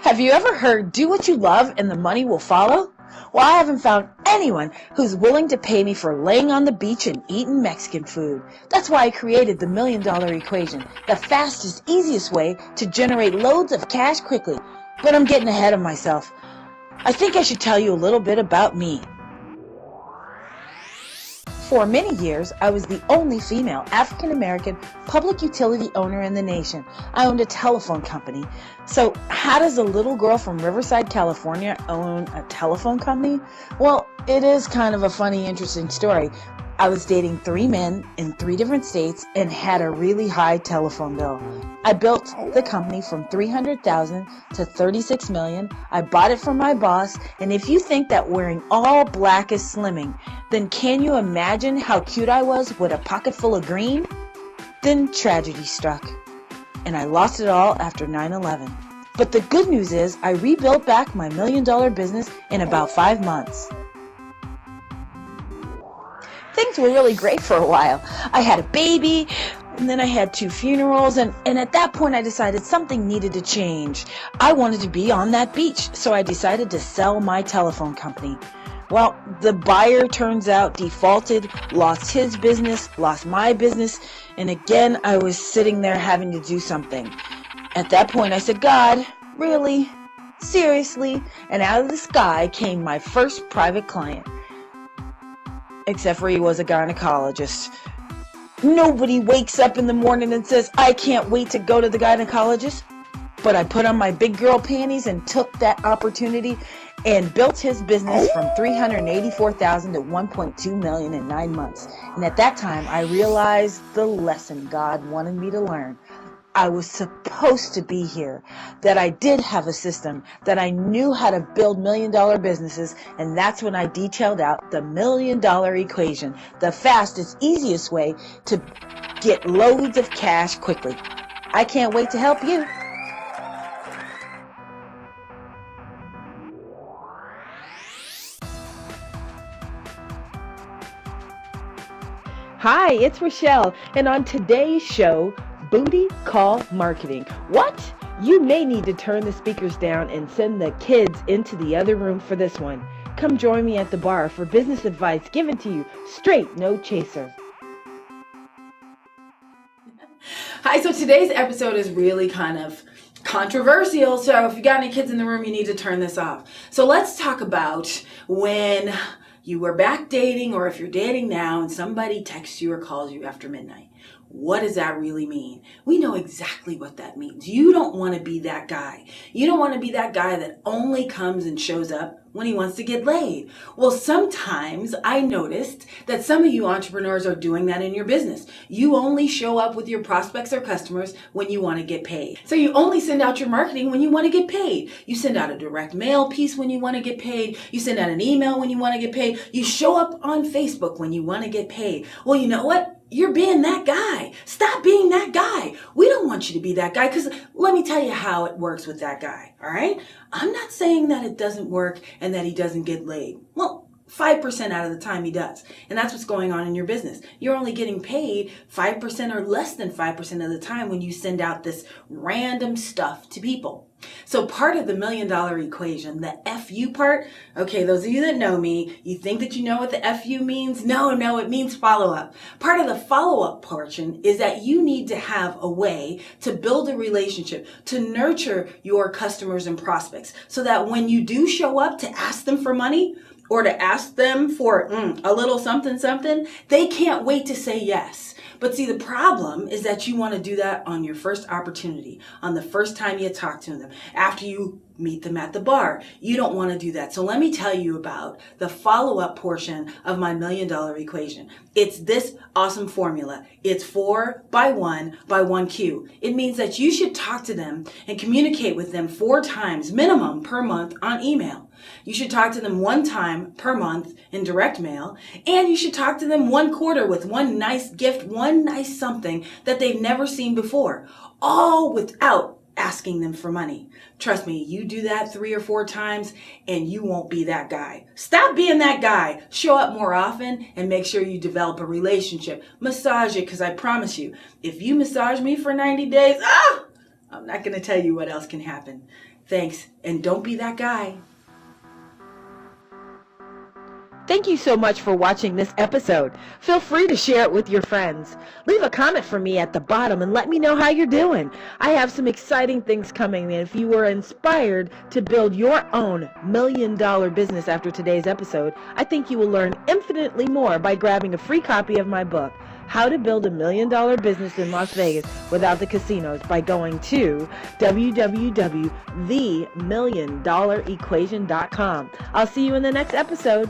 Have you ever heard, do what you love and the money will follow? Well, I haven't found anyone who's willing to pay me for laying on the beach and eating Mexican food. That's why I created the $1 Million Equation, the fastest, easiest way to generate loads of cash quickly. But I'm getting ahead of myself. I think I should tell you a little bit about me. For many years, I was the only female African-American public utility owner in the nation. I owned a telephone company. So how does a little girl from Riverside, California own a telephone company? Well, it is kind of a funny, interesting story. I was dating 3 men in 3 different states and had a really high telephone bill. I built the company from $300,000 to $36 million. I bought it from my boss, and if you think that wearing all black is slimming, then can you imagine how cute I was with a pocket full of green? Then tragedy struck, and I lost it all after 9/11. But the good news is I rebuilt back my $1 million business in about 5 months. Things were really great for a while. I had a baby, and then I had 2 funerals, and at that point I decided something needed to change. I wanted to be on that beach, so I decided to sell my telephone company. Well, the buyer, turns out, defaulted, lost his business, lost my business, and again I was sitting there having to do something. At that point I said, God, really? Seriously? And out of the sky came my first private client. Except for he was a gynecologist. Nobody wakes up in the morning and says, I can't wait to go to the gynecologist. But I put on my big girl panties and took that opportunity and built his business from $384,000 to $1.2 million in 9 months. And at that time, I realized the lesson God wanted me to learn. I was supposed to be here, that I did have a system, that I knew how to build $1 million businesses, and that's when I detailed out the $1 Million Equation, the fastest, easiest way to get loads of cash quickly. I can't wait to help you. Hi, it's Rochelle, and on today's show, Booty Call Marketing. What? You may need to turn the speakers down and send the kids into the other room for this one. Come join me at the bar for business advice given to you straight, no chaser. Hi, so today's episode is really kind of controversial, so if you got any kids in the room, you need to turn this off. So let's talk about when you were back dating, or if you're dating now and somebody texts you or calls you after midnight. What does that really mean? We know exactly what that means. You don't want to be that guy. You don't want to be that guy that only comes and shows up when he wants to get laid. Well, sometimes I noticed that some of you entrepreneurs are doing that in your business. You only show up with your prospects or customers when you want to get paid. So you only send out your marketing when you want to get paid. You send out a direct mail piece when you want to get paid. You send out an email when you want to get paid. You show up on Facebook when you want to get paid. Well, you know what? You're being that guy. Stop being that guy. We don't want you to be that guy, because let me tell you how it works with that guy, all right? I'm not saying that it doesn't work and that he doesn't get laid. Well, 5% out of the time he does. And that's what's going on in your business. You're only getting paid 5% or less than 5% of the time when you send out this random stuff to people. So part of the $1 Million Equation, the FU part, okay, those of you that know me, you think that you know what the FU means? No, it means follow-up. Part of the follow-up portion is that you need to have a way to build a relationship, to nurture your customers and prospects, so that when you do show up to ask them for money, or to ask them for a little something, they can't wait to say yes. But see, the problem is that you want to do that on your first opportunity, on the first time you talk to them, after you meet them at the bar. You don't want to do that. So let me tell you about the follow-up portion of my $1 Million Equation. It's this awesome formula. It's 4 by 1 by 1Q. It means that you should talk to them and communicate with them 4 times minimum per month on email. You should talk to them 1 time per month in direct mail, and you should talk to them 1 quarter with 1 nice gift, 1 nice something that they've never seen before, all without asking them for money. Trust me, you do that 3 or 4 times and you won't be that guy. Stop being that guy. Show up more often and make sure you develop a relationship. Massage it, because I promise you, if you massage me for 90 days, I'm not going to tell you what else can happen. Thanks, and don't be that guy. Thank you so much for watching this episode. Feel free to share it with your friends. Leave a comment for me at the bottom and let me know how you're doing. I have some exciting things coming, and if you were inspired to build your own $1 million business after today's episode, I think you will learn infinitely more by grabbing a free copy of my book, How to Build $1 Million Business in Las Vegas Without the Casinos, by going to www.themilliondollar.equation.com. I'll see you in the next episode.